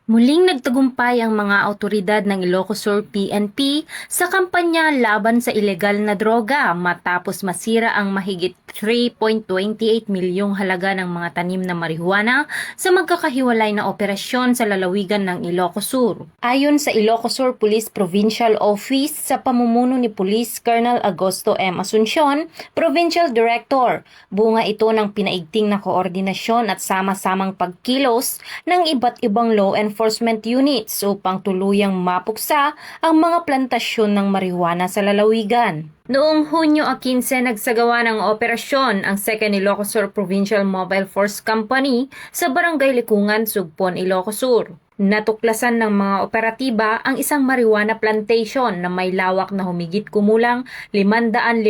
Muling nagtagumpay ang mga awtoridad ng Ilocos Sur PNP sa kampanya laban sa ilegal na droga matapos masira ang mahigit 3.28 milyong halaga ng mga tanim na marihuana sa magkakahiwalay na operasyon sa lalawigan ng Ilocos Sur. Ayon sa Ilocos Sur Police Provincial Office sa pamumuno ni Police Colonel Agosto M. Asuncion, Provincial Director, bunga ito ng pinaigting na koordinasyon at sama-samang pagkilos ng iba't ibang law enforcement units upang tuluyang mapuksa ang mga plantasyon ng marijuana sa lalawigan. Noong Hunyo 15, nagsagawa ng operasyon ang 2nd Ilocos Sur Provincial Mobile Force Company sa Barangay Likungan, Sugpon, Ilocos Sur. Natuklasan ng mga operatiba ang isang marijuana plantation na may lawak na humigit kumulang 550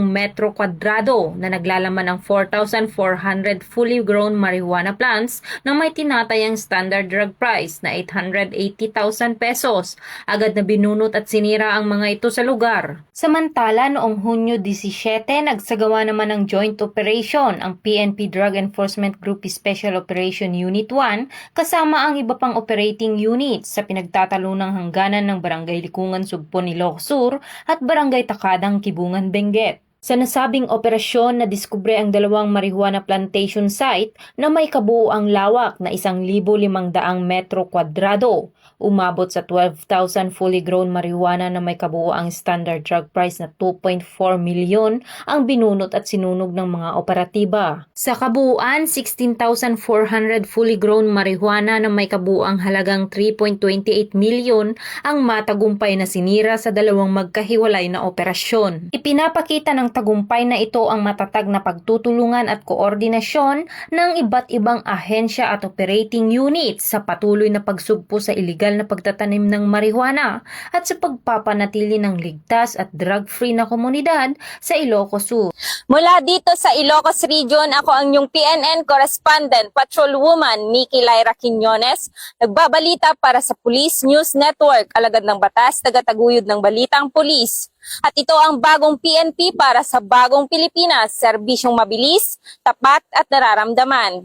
metro kwadrado na naglalaman ng 4,400 fully grown marijuana plants na may tinatayang standard drug price na 880,000 pesos. Agad na binunot at sinira ang mga ito sa lugar. Samantala, noong Hunyo 17, nagsagawa naman ng joint operation ang PNP Drug Enforcement Group Special Operation Unit 1 kasama ang iba pang operating units sa pinagtatalunang hangganan ng Barangay Likungan, Sugpon, Ilocos Sur at Barangay Takadang, Kibungan, Benguet. Sa nasabing operasyon, nadiskubre ang dalawang marijuana plantation site na may kabuuang lawak na 1,500 metro kwadrado. Umabot sa 12,000 fully grown marijuana na may kabuuang standard drug price na 2.4 milyon ang binunot at sinunog ng mga operatiba. Sa kabuuan, 16,400 fully grown marijuana na may kabuuang halagang 3.28 milyon ang matagumpay na sinira sa dalawang magkahiwalay na operasyon. Ipinapakita ng tagumpay na ito ang matatag na pagtutulungan at koordinasyon ng iba't ibang ahensya at operating units sa patuloy na pagsugpo sa iligal na pagtatanim ng marijuana at sa pagpapanatili ng ligtas at drug-free na komunidad sa Ilocos Sur. Mula dito sa Ilocos Region, ako ang inyong PNN Correspondent, Patrolwoman Nikki Lyra Quiñones, nagbabalita para sa Police News Network, alagad ng batas, tagataguyod ng balitang pulis. At ito ang bagong PNP para sa bagong Pilipinas, serbisyong mabilis, tapat at nararamdaman.